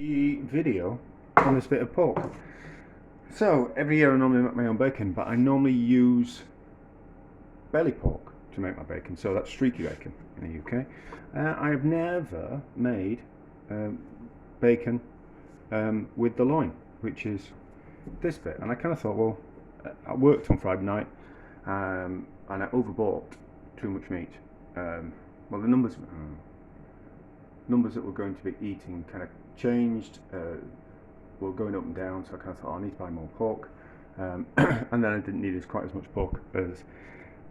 The video on this bit of pork. So every year I normally make my own bacon, but I normally use belly pork to make my bacon, so that's streaky bacon in the UK. I have never made bacon with the loin, which is this bit, and I kind of thought, well, I worked on Friday night and I overbought too much meat. Well, the numbers that we're going to be eating kind of changed. Were going up and down, so I kind of thought, I need to buy more pork, and then I didn't need quite as much pork as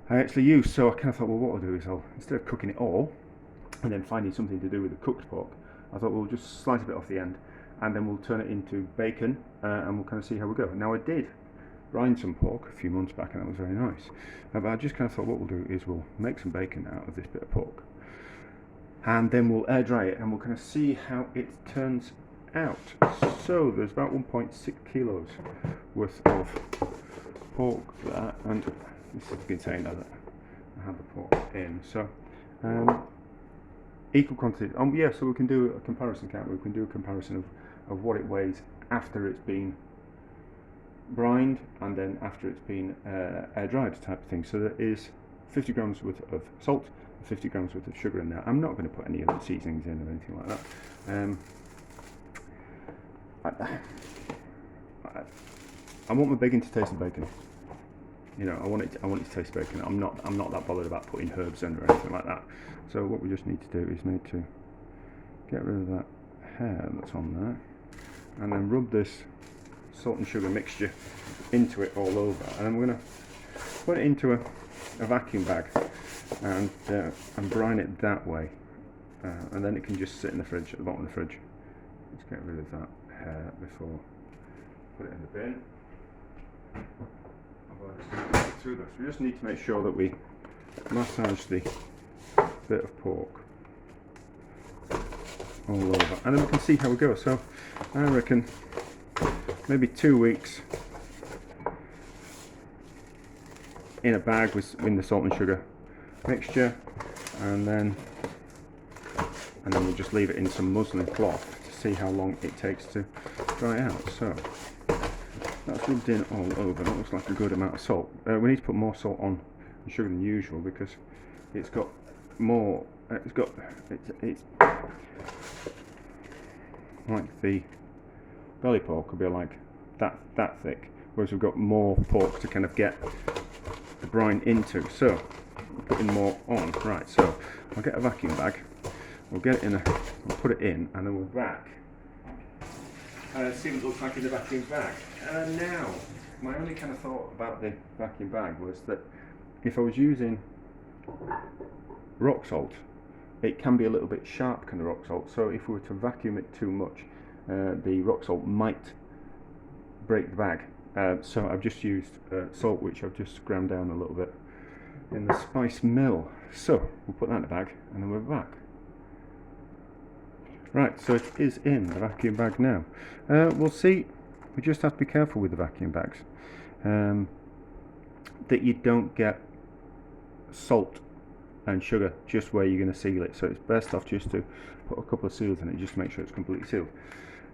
I actually used. So I kind of thought, well, what I'll do is instead of cooking it all and then finding something to do with the cooked pork, I thought we'll just slice a bit off the end and then we'll turn it into bacon, and we'll kind of see how we go. Now, I did brine some pork a few months back, and that was very nice. But I just kind of thought, what we'll do is we'll make some bacon out of this bit of pork, and then we'll air dry it, and we'll kind of see how it turns out. So there's about 1.6 kilos worth of pork there, and this is the container that I have the pork in. So equal quantity. Yeah, so we can do a comparison count. We can do a comparison of what it weighs after it's been brined and then after it's been air dried type of thing. So there is 50 grams worth of salt, 50 grams worth of sugar in there. I'm not going to put any other seasonings in or anything like that. I want my bacon to taste of bacon. You know, I want it to taste bacon. I'm not that bothered about putting herbs in or anything like that. So what we just need to do is need to get rid of that hair that's on there, and then rub this salt and sugar mixture into it all over, and then we're going to put it into a vacuum bag and brine it that way, and then it can just sit in the fridge, at the bottom of the fridge. Let's get rid of that hair before I put it in the bin. Through this, we just need to make sure that we massage the bit of pork all over, and then we can see how we go. So I reckon maybe 2 weeks in a bag in the salt and sugar mixture, and then we'll just leave it in some muslin cloth to see how long it takes to dry out. So that's rubbed in all over. That looks like a good amount of salt. We need to put more salt on and sugar than usual because it's got more. It's like the belly pork will be like that thick, whereas we've got more pork to kind of get the brine into. So we're putting more on. Right. So I'll get a vacuum bag. We'll get it in. We'll put it in, and then we'll vac. See what it looks like in the vacuum bag. Now, my only kind of thought about the vacuum bag was that if I was using rock salt, it can be a little bit sharp kind of rock salt, so if we were to vacuum it too much, the rock salt might break the bag. So I've just used salt, which I've just ground down a little bit in the spice mill. So we'll put that in the bag, and then we're back. Right, so it is in the vacuum bag now. We'll see. We just have to be careful with the vacuum bags that you don't get salt and sugar just where you're going to seal it. So it's best off just to put a couple of seals in it, just to make sure it's completely sealed.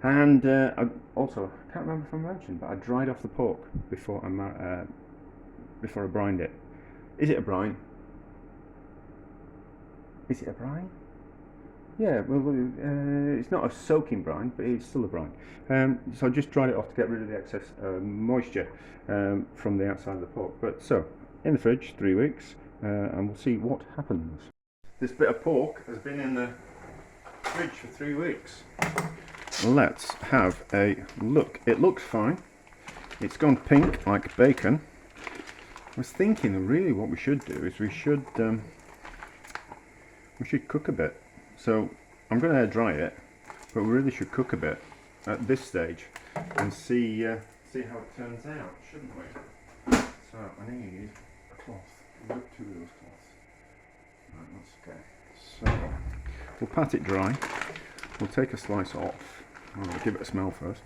And I can't remember if I mentioned, but I dried off the pork before I brined it. Is it a brine? Is it a brine? Yeah, well, it's not a soaking brine, but it's still a brine. So I just dried it off to get rid of the excess moisture from the outside of the pork. But so, in the fridge, 3 weeks, and we'll see what happens. This bit of pork has been in the fridge for 3 weeks. Let's have a look. It looks fine. It's gone pink like bacon. I was thinking really what we should do is we should cook a bit. So I'm going to air dry it, but we really should cook a bit at this stage and see how it turns out, shouldn't we? So I need a cloth. We've got 2 of those cloths. Right, that's okay. So we'll pat it dry. We'll take a slice off. I'll give it a smell first.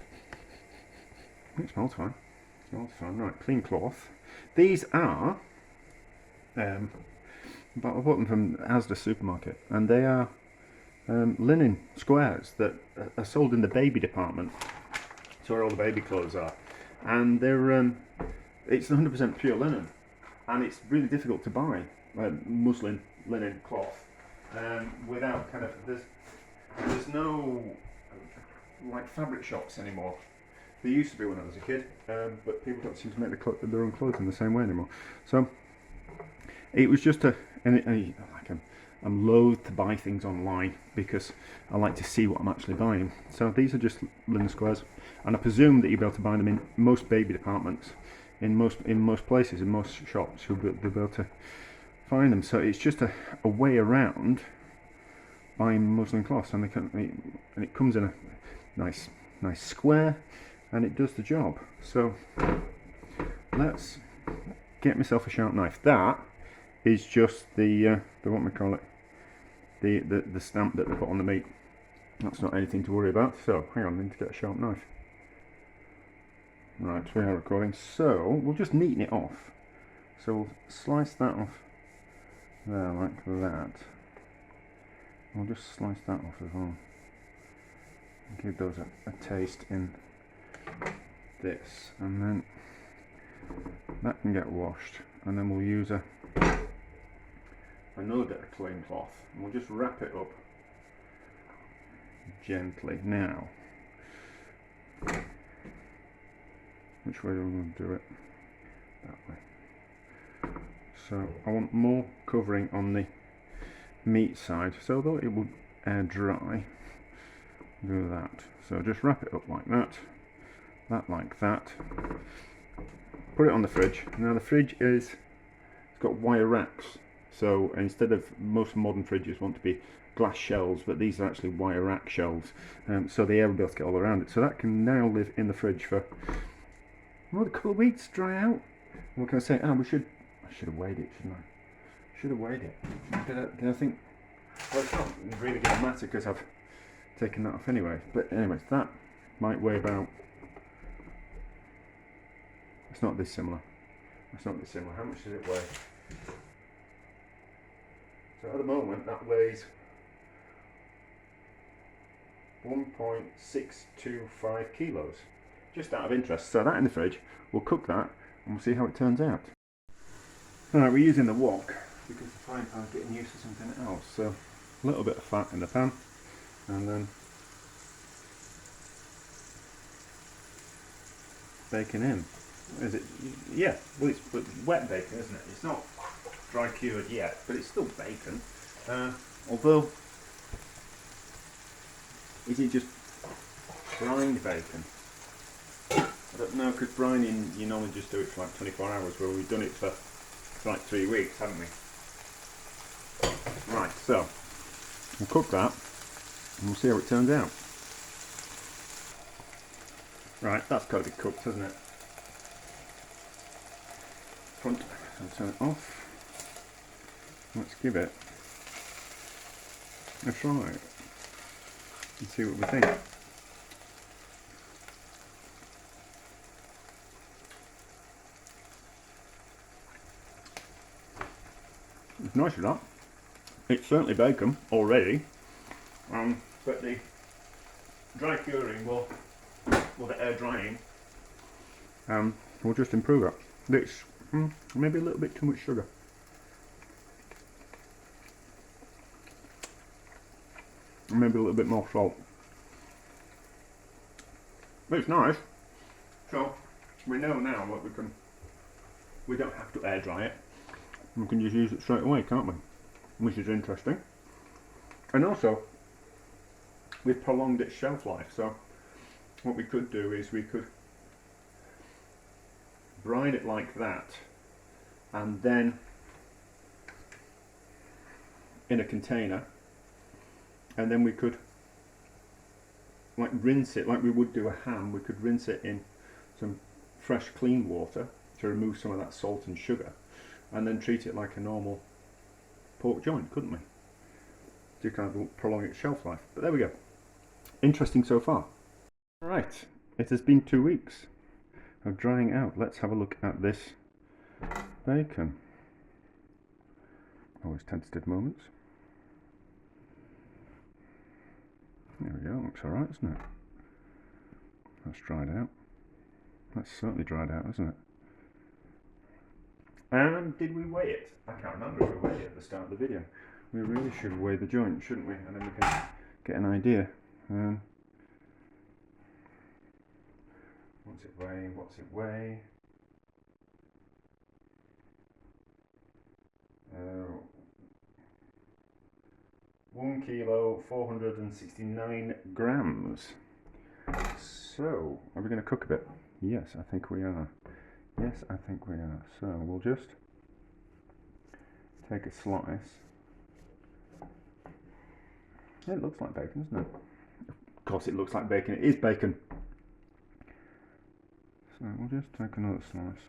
It smells fine. It smells fine. Right, clean cloth. These are but I bought them from Asda supermarket, and they are linen squares that are sold in the baby department, so where all the baby clothes are, and they're it's 100% pure linen, and it's really difficult to buy muslin linen cloth without kind of there's no like fabric shops anymore. There used to be when I was a kid, but people don't seem to make their own clothes in the same way anymore. So it was just I'm loath to buy things online because I like to see what I'm actually buying. So these are just linen squares, and I presume that you'll be able to buy them in most baby departments, in most places, in most shops. You'll be able to find them. So it's just a way around buying muslin cloths, and it comes in a nice square, and it does the job. So let's get myself a sharp knife. That is just the what we call it, the stamp that they put on the meat. That's not anything to worry about. So hang on, I need to get a sharp knife. Right, we are recording. So we'll just neaten it off. So we'll slice that off there like that. We'll just slice that off as well. Give those a taste in this, and then that can get washed, and then we'll use another bit of clean cloth, and we'll just wrap it up gently. Now, which way do we want to do it? That way. So I want more covering on the meat side, so though it will air dry, do that. So just wrap it up like that, like that. Put it on the fridge. Now the fridge it's got wire racks, so instead of most modern fridges want to be glass shelves, but these are actually wire rack shelves, so the air will be able to get all around it. So that can now live in the fridge for a couple of weeks, dry out. What can I say? I should have weighed it, shouldn't I? Should have weighed it. Did I think? Well, it's not really going to matter because I've taken that off anyway. But anyways, that might weigh about. It's not this similar. It's not this similar. How much does it weigh? So at the moment that weighs 1.625 kilos. Just out of interest. So that in the fridge. We'll cook that and we'll see how it turns out. Alright, we're using the wok because the frying pan's getting used to something else. So a little bit of fat in the pan, and then bacon in. Is it? Yeah, well it's wet bacon, isn't it? It's not dry cured yet, but it's still bacon. Although, is it just brined bacon? I don't know, because brining, you normally just do it for like 24 hours, where we've done it for like 3 weeks, haven't we? Right, so we'll cook that and we'll see how it turns out. Right, that's got to be cooked, hasn't it? Front, I'll turn it off. Let's give it a try and see what we think. It's nice of that. It's certainly bacon already, but the dry curing will the air drying will just improve it. It's maybe a little bit too much sugar. Maybe a little bit more salt. But it's nice. So we know now what we don't have to air dry it. We can just use it straight away, can't we? Which is interesting. And also, we've prolonged its shelf life. So what we could do is we could brine it like that, and then in a container, and then we could like rinse it like we would do a ham. We could rinse it in some fresh clean water to remove some of that salt and sugar, and then treat it like a normal pork joint, couldn't we? To kind of prolong its shelf life. But there we go. Interesting so far. Right, it has been 2 weeks of drying out. Let's have a look at this bacon. Always tentative moments. There we go, looks alright, isn't it? That's dried out. That's certainly dried out, isn't it? And did we weigh it? I can't remember if we weighed it at the start of the video. We really should weigh the joint, shouldn't we? And then we can get an idea. What's it weigh? What's it weigh? 1 kilo 469 grams. So, are we going to cook a bit? Yes, I think we are. Yes, I think we are. So, we'll just take a slice. It looks like bacon, doesn't it? Of course it looks like bacon. It is bacon. So, we'll just take another slice.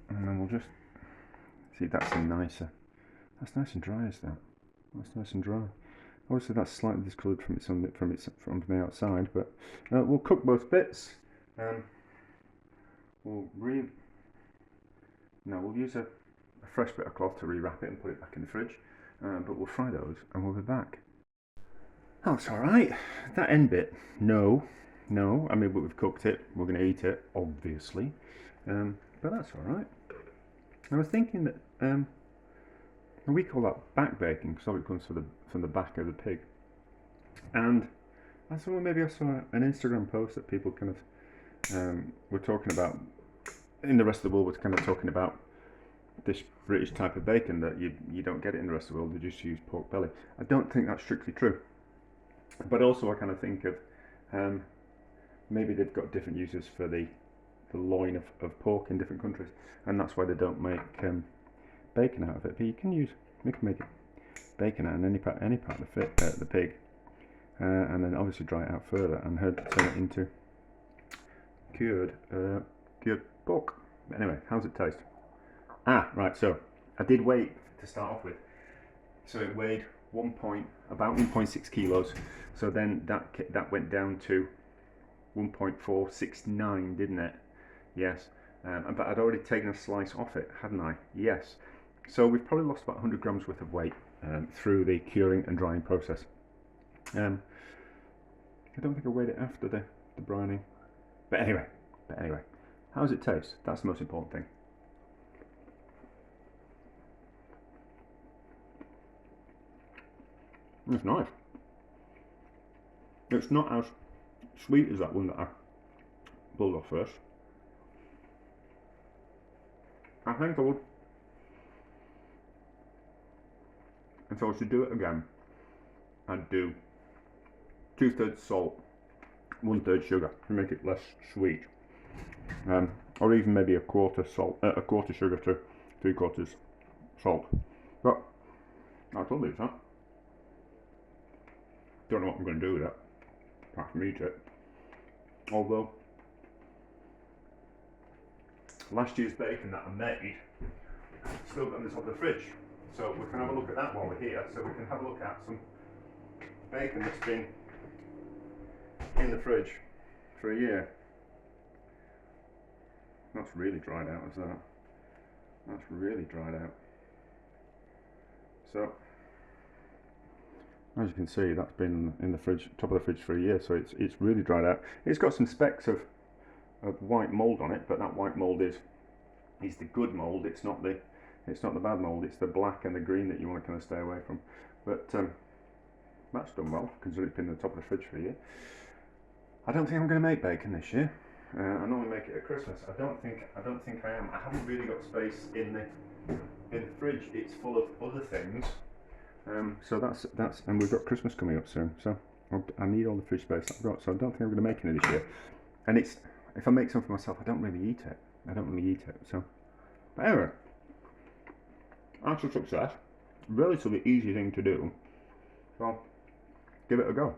And then we'll just... See, that's nice and dry, is that? That's nice and dry. Obviously that's slightly discoloured from the outside, but we'll cook both bits. We'll use a fresh bit of cloth to rewrap it and put it back in the fridge. But we'll fry those and we'll be back. That's alright. That end bit, no. I mean, but we've cooked it. We're going to eat it, obviously. But that's alright. I was thinking that we call that back bacon because it comes from the back of the pig. And I saw an Instagram post that people kind of were talking about in the rest of the world. Was kind of talking about this British type of bacon that you don't get it in the rest of the world. They just use pork belly. I don't think that's strictly true. But also I kind of think of maybe they've got different uses for the loin of pork in different countries, and that's why they don't make bacon out of it. But we can make it bacon out of any part of the pig, and then obviously dry it out further and turn it into cured pork. But anyway, how's it taste? Right. So I did weigh to start off with. So it weighed about 1.6 kilos. So then that went down to 1.469, didn't it? Yes. But I'd already taken a slice off it, hadn't I? Yes. So we've probably lost about 100 grams worth of weight through the curing and drying process. I don't think I weighed it after the brining. But anyway, how does it taste? That's the most important thing. It's nice. It's not as sweet as that one that I pulled off first. I think I would, if I was to do it again, I'd do 2/3 salt, 1/3 sugar to make it less sweet, or even maybe a quarter sugar to 3/4 salt. But that's all it is, huh? Don't know what I'm going to do with that, apart from eat it. Although last year's bacon that I made still got in the top of the fridge, so we can have a look at that while we're here. So we can have a look at some bacon that's been in the fridge for a year. That's really dried out, is that? That's really dried out. So as you can see, that's been in the fridge, top of the fridge for a year, so it's really dried out. It's got some specks of white mould on it, but that white mould is the good mould. It's not the bad mould. It's the black and the green that you want to kind of stay away from. But that's done well, considering it's been in the top of the fridge for a year. I don't think I'm going to make bacon this year. I normally make it at Christmas. I don't think I am. I haven't really got space in the fridge. It's full of other things. So that's and we've got Christmas coming up soon. So I need all the fridge space I've got. So I don't think I'm going to make any this year. And if I make some for myself, I don't really eat it. So, but anyway, that's a success. Relatively easy thing to do. So give it a go.